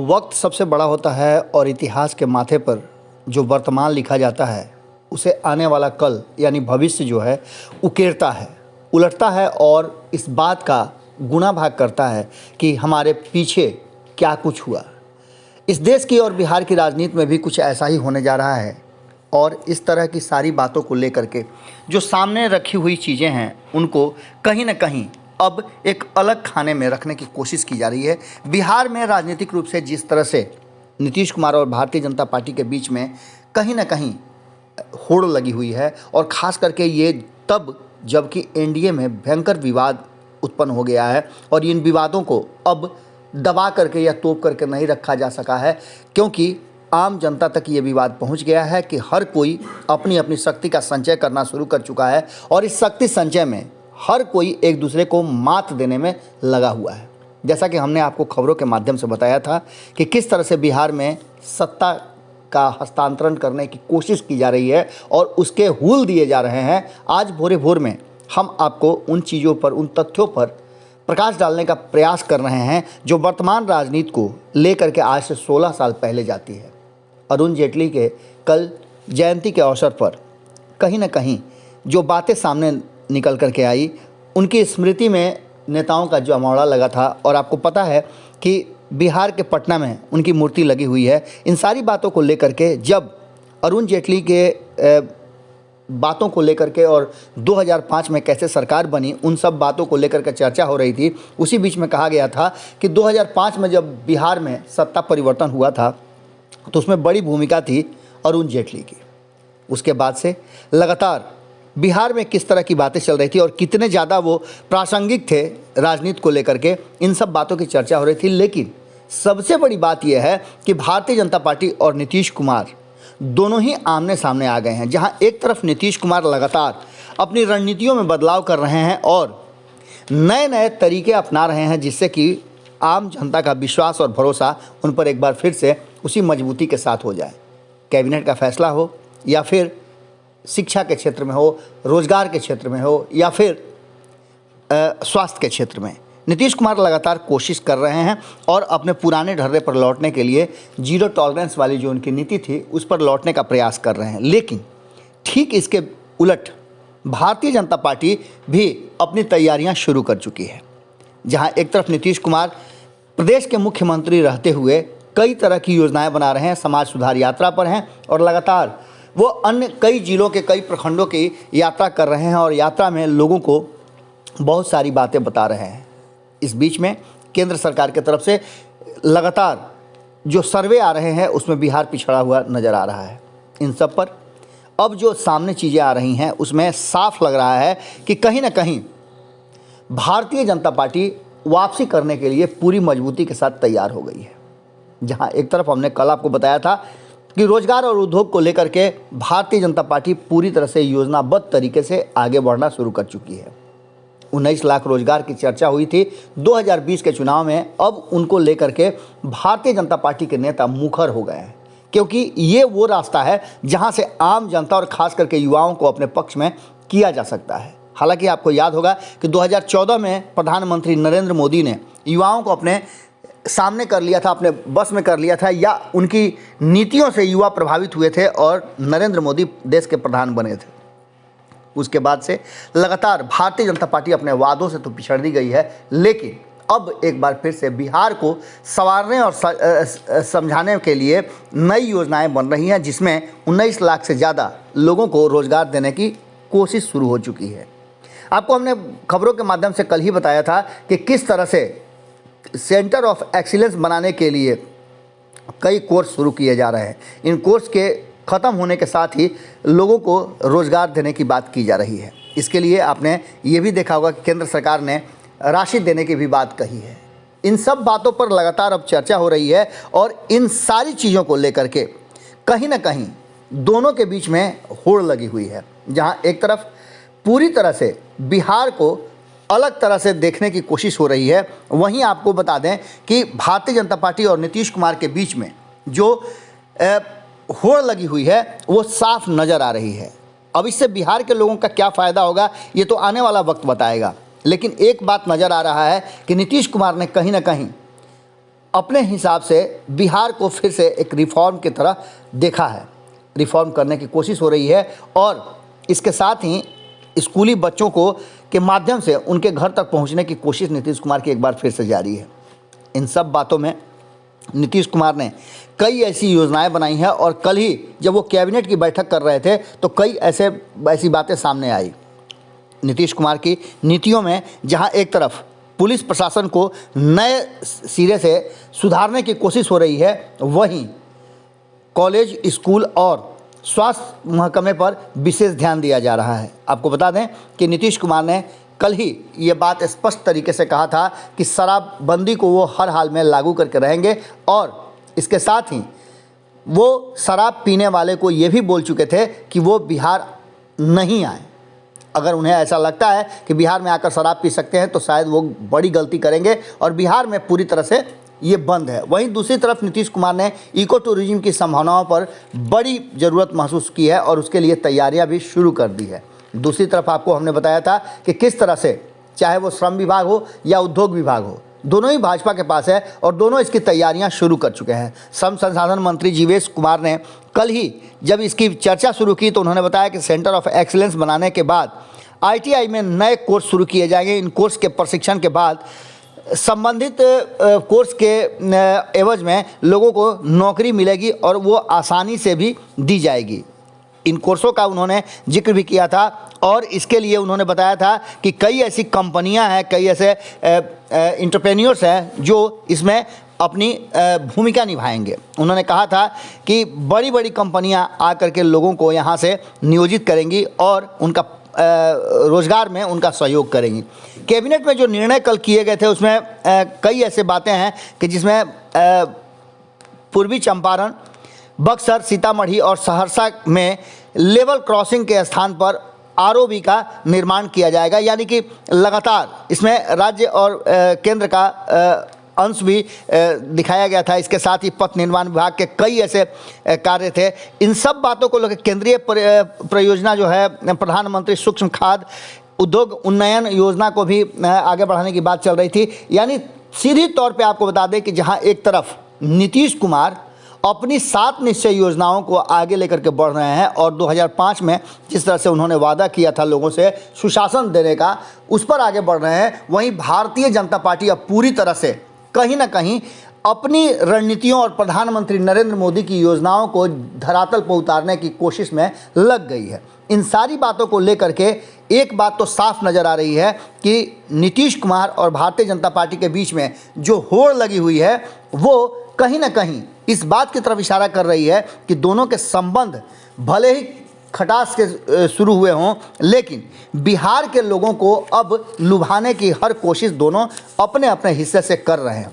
वक्त सबसे बड़ा होता है और इतिहास के माथे पर जो वर्तमान लिखा जाता है उसे आने वाला कल यानी भविष्य जो है उकेरता है, उलटता है और इस बात का गुणा भाग करता है कि हमारे पीछे क्या कुछ हुआ। इस देश की और बिहार की राजनीति में भी कुछ ऐसा ही होने जा रहा है और इस तरह की सारी बातों को लेकर के जो सामने रखी हुई चीज़ें हैं उनको कहीं ना कहीं अब एक अलग खाने में रखने की कोशिश की जा रही है। बिहार में राजनीतिक रूप से जिस तरह से नीतीश कुमार और भारतीय जनता पार्टी के बीच में कहीं ना कहीं होड़ लगी हुई है और ख़ास करके ये तब जबकि एनडीए में भयंकर विवाद उत्पन्न हो गया है और इन विवादों को अब दबा करके या तोप करके नहीं रखा जा सका है, क्योंकि आम जनता तक ये विवाद पहुंच गया है कि हर कोई अपनी अपनी शक्ति का संचय करना शुरू कर चुका है और इस शक्ति संचय में हर कोई एक दूसरे को मात देने में लगा हुआ है। जैसा कि हमने आपको खबरों के माध्यम से बताया था कि किस तरह से बिहार में सत्ता का हस्तांतरण करने की कोशिश की जा रही है और उसके हुल दिए जा रहे हैं। आज भोरे भोर में हम आपको उन चीज़ों पर, उन तथ्यों पर प्रकाश डालने का प्रयास कर रहे हैं जो वर्तमान राजनीति को लेकर के आज से 16 साल पहले जाती है। अरुण जेटली के कल जयंती के अवसर पर कहीं ना कहीं जो बातें सामने निकल कर के आई, उनकी स्मृति में नेताओं का जमावड़ा लगा था और आपको पता है कि बिहार के पटना में उनकी मूर्ति लगी हुई है। इन सारी बातों को लेकर के जब अरुण जेटली के बातों को लेकर के और 2005 में कैसे सरकार बनी उन सब बातों को लेकर के चर्चा हो रही थी। उसी बीच में कहा गया था कि 2005 में जब बिहार में सत्ता परिवर्तन हुआ था तो उसमें बड़ी भूमिका थी अरुण जेटली की। उसके बाद से लगातार बिहार में किस तरह की बातें चल रही थी और कितने ज़्यादा वो प्रासंगिक थे राजनीति को लेकर के, इन सब बातों की चर्चा हो रही थी। लेकिन सबसे बड़ी बात यह है कि भारतीय जनता पार्टी और नीतीश कुमार दोनों ही आमने सामने आ गए हैं, जहां एक तरफ नीतीश कुमार लगातार अपनी रणनीतियों में बदलाव कर रहे हैं और नए नए तरीके अपना रहे हैं जिससे कि आम जनता का विश्वास और भरोसा उन पर एक बार फिर से उसी मजबूती के साथ हो जाए। कैबिनेट का फैसला हो या फिर शिक्षा के क्षेत्र में हो, रोजगार के क्षेत्र में हो या फिर स्वास्थ्य के क्षेत्र में, नीतीश कुमार लगातार कोशिश कर रहे हैं और अपने पुराने ढर्रे पर लौटने के लिए जीरो टॉलरेंस वाली जो उनकी नीति थी उस पर लौटने का प्रयास कर रहे हैं। लेकिन ठीक इसके उलट भारतीय जनता पार्टी भी अपनी तैयारियां शुरू कर चुकी है, जहां एक तरफ नीतीश कुमार प्रदेश के मुख्यमंत्री रहते हुए कई तरह की योजनाएं बना रहे हैं, समाज सुधार यात्रा पर हैं और लगातार वो अन्य कई जिलों के कई प्रखंडों की यात्रा कर रहे हैं और यात्रा में लोगों को बहुत सारी बातें बता रहे हैं। इस बीच में केंद्र सरकार की तरफ से लगातार जो सर्वे आ रहे हैं उसमें बिहार पिछड़ा हुआ नज़र आ रहा है। इन सब पर अब जो सामने चीज़ें आ रही हैं उसमें साफ लग रहा है कि कहीं ना कहीं भारतीय जनता पार्टी वापसी करने के लिए पूरी मजबूती के साथ तैयार हो गई है। जहां एक तरफ हमने कल आपको बताया था कि रोजगार और उद्योग को लेकर के भारतीय जनता पार्टी पूरी तरह से योजनाबद्ध तरीके से आगे बढ़ना शुरू कर चुकी है। 19 लाख रोजगार की चर्चा हुई थी 2020 के चुनाव में, अब उनको लेकर के भारतीय जनता पार्टी के नेता मुखर हो गए हैं, क्योंकि ये वो रास्ता है जहां से आम जनता और खास करके युवाओं को अपने पक्ष में किया जा सकता है। हालांकि आपको याद होगा कि 2014 में प्रधानमंत्री नरेंद्र मोदी ने युवाओं को अपने सामने कर लिया था, अपने बस में कर लिया था, या उनकी नीतियों से युवा प्रभावित हुए थे और नरेंद्र मोदी देश के प्रधान बने थे। उसके बाद से लगातार भारतीय जनता पार्टी अपने वादों से तो पिछड़ दी गई है, लेकिन अब एक बार फिर से बिहार को संवारने और समझाने के लिए नई योजनाएं बन रही हैं, जिसमें 19 लाख से ज़्यादा लोगों को रोजगार देने की कोशिश शुरू हो चुकी है। आपको हमने खबरों के माध्यम से कल ही बताया था कि किस तरह से सेंटर ऑफ एक्सीलेंस बनाने के लिए कई कोर्स शुरू किए जा रहे हैं। इन कोर्स के ख़त्म होने के साथ ही लोगों को रोज़गार देने की बात की जा रही है। इसके लिए आपने ये भी देखा होगा कि केंद्र सरकार ने राशि देने की भी बात कही है। इन सब बातों पर लगातार अब चर्चा हो रही है और इन सारी चीज़ों को लेकर के कहीं ना कहीं दोनों के बीच में होड़ लगी हुई है, जहां एक तरफ पूरी तरह से बिहार को अलग तरह से देखने की कोशिश हो रही है, वहीं आपको बता दें कि भारतीय जनता पार्टी और नीतीश कुमार के बीच में जो होड़ लगी हुई है वो साफ नज़र आ रही है। अब इससे बिहार के लोगों का क्या फ़ायदा होगा ये तो आने वाला वक्त बताएगा, लेकिन एक बात नज़र आ रहा है कि नीतीश कुमार ने कहीं ना कहीं अपने हिसाब से बिहार को फिर से एक रिफॉर्म की तरह देखा है, रिफॉर्म करने की कोशिश हो रही है और इसके साथ ही स्कूली बच्चों को के माध्यम से उनके घर तक पहुंचने की कोशिश नीतीश कुमार की एक बार फिर से जारी है। इन सब बातों में नीतीश कुमार ने कई ऐसी योजनाएं बनाई हैं और कल ही जब वो कैबिनेट की बैठक कर रहे थे तो कई ऐसी बातें सामने आई। नीतीश कुमार की नीतियों में जहां एक तरफ पुलिस प्रशासन को नए सिरे से सुधारने की कोशिश हो रही है, वहीं कॉलेज, स्कूल और स्वास्थ्य महकमे पर विशेष ध्यान दिया जा रहा है। आपको बता दें कि नीतीश कुमार ने कल ही ये बात स्पष्ट तरीके से कहा था कि शराबबंदी को वो हर हाल में लागू करके रहेंगे और इसके साथ ही वो शराब पीने वाले को ये भी बोल चुके थे कि वो बिहार नहीं आए। अगर उन्हें ऐसा लगता है कि बिहार में आकर शराब पी सकते हैं तो शायद वो बड़ी गलती करेंगे और बिहार में पूरी तरह से ये बंद है। वहीं दूसरी तरफ नीतीश कुमार ने इको टूरिज्म की संभावनाओं पर बड़ी ज़रूरत महसूस की है और उसके लिए तैयारियां भी शुरू कर दी है। दूसरी तरफ आपको हमने बताया था कि किस तरह से चाहे वो श्रम विभाग हो या उद्योग विभाग हो, दोनों ही भाजपा के पास है और दोनों इसकी तैयारियां शुरू कर चुके हैं। श्रम संसाधन मंत्री जीवेश कुमार ने कल ही जब इसकी चर्चा शुरू की तो उन्होंने बताया कि सेंटर ऑफ एक्सीलेंस बनाने के बाद ITI में नए कोर्स शुरू किए जाएंगे। इन कोर्स के प्रशिक्षण के बाद संबंधित कोर्स के एवज में लोगों को नौकरी मिलेगी और वो आसानी से भी दी जाएगी। इन कोर्सों का उन्होंने जिक्र भी किया था और इसके लिए उन्होंने बताया था कि कई ऐसी कंपनियां हैं, कई ऐसे एंटरप्रेन्योर्स हैं जो इसमें अपनी भूमिका निभाएंगे। उन्होंने कहा था कि बड़ी बड़ी कंपनियां आकर के लोगों को यहां से नियोजित करेंगी और उनका रोजगार में उनका सहयोग करेंगी। कैबिनेट में जो निर्णय कल किए गए थे उसमें कई ऐसे बातें हैं कि जिसमें पूर्वी चंपारण, बक्सर, सीतामढ़ी और सहरसा में लेवल क्रॉसिंग के स्थान पर ROB का निर्माण किया जाएगा, यानी कि लगातार इसमें राज्य और केंद्र का अंश भी दिखाया गया था। इसके साथ ही पथ निर्माण विभाग के कई ऐसे कार्य थे। इन सब बातों को लेकर केंद्रीय परियोजना जो है प्रधानमंत्री सूक्ष्म खाद्य उद्योग उन्नयन योजना को भी आगे बढ़ाने की बात चल रही थी। यानी सीधी तौर पे आपको बता दें कि जहां एक तरफ नीतीश कुमार अपनी 7 निश्चय योजनाओं को आगे लेकर के बढ़ रहे हैं और 2005 में जिस तरह से उन्होंने वादा किया था लोगों से सुशासन देने का, उस पर आगे बढ़ रहे हैं, वहीं भारतीय जनता पार्टी अब पूरी तरह से कहीं ना कहीं अपनी रणनीतियों और प्रधानमंत्री नरेंद्र मोदी की योजनाओं को धरातल पर उतारने की कोशिश में लग गई है। इन सारी बातों को लेकर के एक बात तो साफ नज़र आ रही है कि नीतीश कुमार और भारतीय जनता पार्टी के बीच में जो होड़ लगी हुई है वो कहीं ना कहीं इस बात की तरफ इशारा कर रही है कि दोनों के संबंध भले ही खटास के शुरू हुए हों, लेकिन बिहार के लोगों को अब लुभाने की हर कोशिश दोनों अपने अपने हिस्से से कर रहे हैं।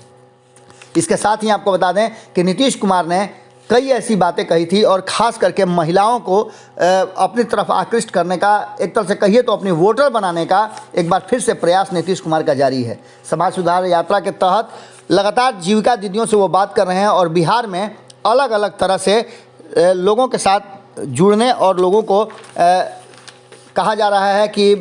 इसके साथ ही आपको बता दें कि नीतीश कुमार ने कई ऐसी बातें कही थी और ख़ास करके महिलाओं को अपनी तरफ आकृष्ट करने का, एक तरह से कहिए तो अपनी वोटर बनाने का एक बार फिर से प्रयास नीतीश कुमार का जारी है। समाज सुधार यात्रा के तहत लगातार जीविका दीदियों से वो बात कर रहे हैं और बिहार में अलग अलग तरह से लोगों के साथ जुड़ने और लोगों को कहा जा रहा है कि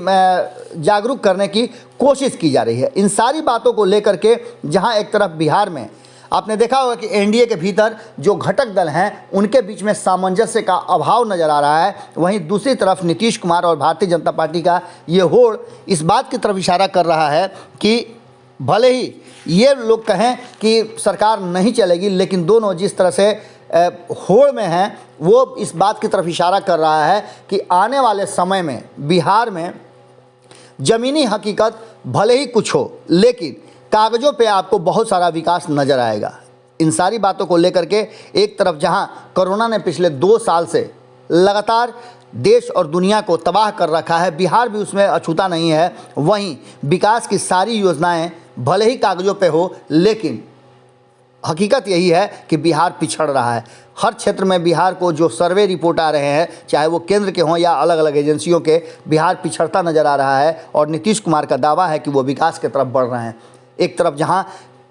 जागरूक करने की कोशिश की जा रही है। इन सारी बातों को लेकर के जहां एक तरफ बिहार में आपने देखा होगा कि NDA के भीतर जो घटक दल हैं उनके बीच में सामंजस्य का अभाव नज़र आ रहा है, वहीं दूसरी तरफ नीतीश कुमार और भारतीय जनता पार्टी का ये होड़ इस बात की तरफ इशारा कर रहा है कि भले ही ये लोग कहें कि सरकार नहीं चलेगी, लेकिन दोनों जिस तरह से होड़ में हैं वो इस बात की तरफ इशारा कर रहा है कि आने वाले समय में बिहार में ज़मीनी हकीकत भले ही कुछ हो, लेकिन कागज़ों पे आपको बहुत सारा विकास नज़र आएगा। इन सारी बातों को लेकर के एक तरफ जहां कोरोना ने पिछले 2 साल से लगातार देश और दुनिया को तबाह कर रखा है, बिहार भी उसमें अछूता नहीं है, वहीं विकास की सारी योजनाएं भले ही कागज़ों पे हो, लेकिन हकीकत यही है कि बिहार पिछड़ रहा है। हर क्षेत्र में बिहार को जो सर्वे रिपोर्ट आ रहे हैं, चाहे वो केंद्र के हों या अलग अलग एजेंसियों के, बिहार पिछड़ता नज़र आ रहा है और नीतीश कुमार का दावा है कि वो विकास की तरफ बढ़ रहे हैं। एक तरफ जहां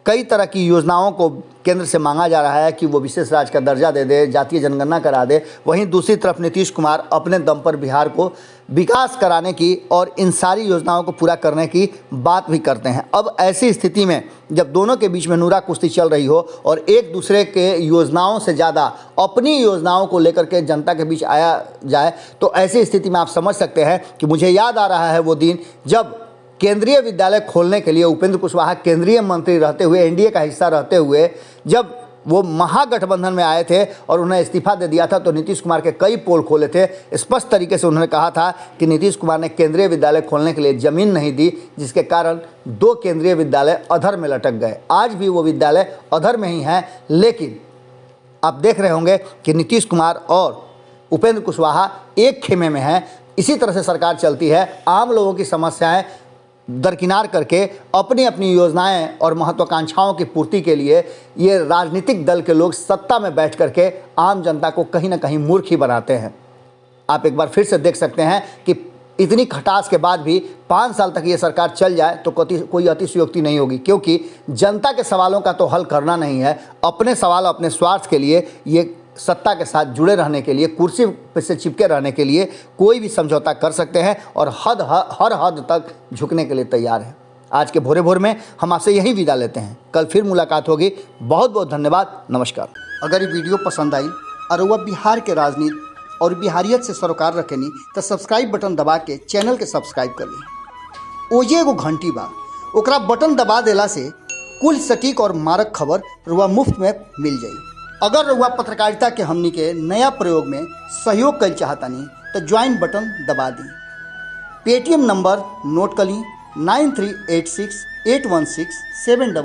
कई तरह की योजनाओं को केंद्र से मांगा जा रहा है कि वो विशेष राज्य का दर्जा दे दे, जातीय जनगणना करा दे। वहीं दूसरी तरफ नीतीश कुमार अपने दम पर बिहार को विकास कराने की और इन सारी योजनाओं को पूरा करने की बात भी करते हैं। अब ऐसी स्थिति में जब दोनों के बीच में नूरा कुश्ती चल रही हो और एक दूसरे के योजनाओं से ज़्यादा अपनी योजनाओं को लेकर के जनता के बीच आया जाए, तो ऐसी स्थिति में आप समझ सकते हैं कि मुझे याद आ रहा है वो दिन जब केंद्रीय विद्यालय खोलने के लिए उपेंद्र कुशवाहा केंद्रीय मंत्री रहते हुए, एनडीए का हिस्सा रहते हुए, जब वो महागठबंधन में आए थे और उन्हें इस्तीफा दे दिया था, तो नीतीश कुमार के कई पोल खोले थे। स्पष्ट तरीके से उन्होंने कहा था कि नीतीश कुमार ने केंद्रीय विद्यालय खोलने के लिए ज़मीन नहीं दी, जिसके कारण 2 केंद्रीय विद्यालय अधर में लटक गए। आज भी वो विद्यालय अधर में ही हैं, लेकिन आप देख रहे होंगे कि नीतीश कुमार और उपेंद्र कुशवाहा एक खेमे में हैं। इसी तरह से सरकार चलती है। आम लोगों की समस्याएं दरकिनार करके अपनी अपनी योजनाएं और महत्वाकांक्षाओं की पूर्ति के लिए ये राजनीतिक दल के लोग सत्ता में बैठ करके आम जनता को कहीं ना कहीं मूर्ख ही बनाते हैं। आप एक बार फिर से देख सकते हैं कि इतनी खटास के बाद भी 5 साल तक ये सरकार चल जाए तो कोई अतिशयोक्ति नहीं होगी, क्योंकि जनता के सवालों का तो हल करना नहीं है। अपने सवाल, अपने स्वार्थ के लिए, ये सत्ता के साथ जुड़े रहने के लिए, कुर्सी पे से चिपके रहने के लिए कोई भी समझौता कर सकते हैं और हर हद तक झुकने के लिए तैयार हैं। आज के भोरे भोर में हम आपसे यही विदा लेते हैं। कल फिर मुलाकात होगी। बहुत बहुत धन्यवाद। नमस्कार। अगर ये वीडियो पसंद आई और वह बिहार के राजनीति और बिहारियत से सरोकार रखेनी तो सब्सक्राइब बटन दबा के चैनल के सब्सक्राइब कर ली। ओजे एगो घंटी बा, ओकरा बटन दबा देला से कुल सटीक और मारक खबर रुआ मुफ्त में मिल जाई। अगर रुआ पत्रकारिता के हमनी के नया प्रयोग में सहयोग कर चाहतानी तो ज्वाइन बटन दबा दी। पेटीएम नंबर नोट कर ली 93868167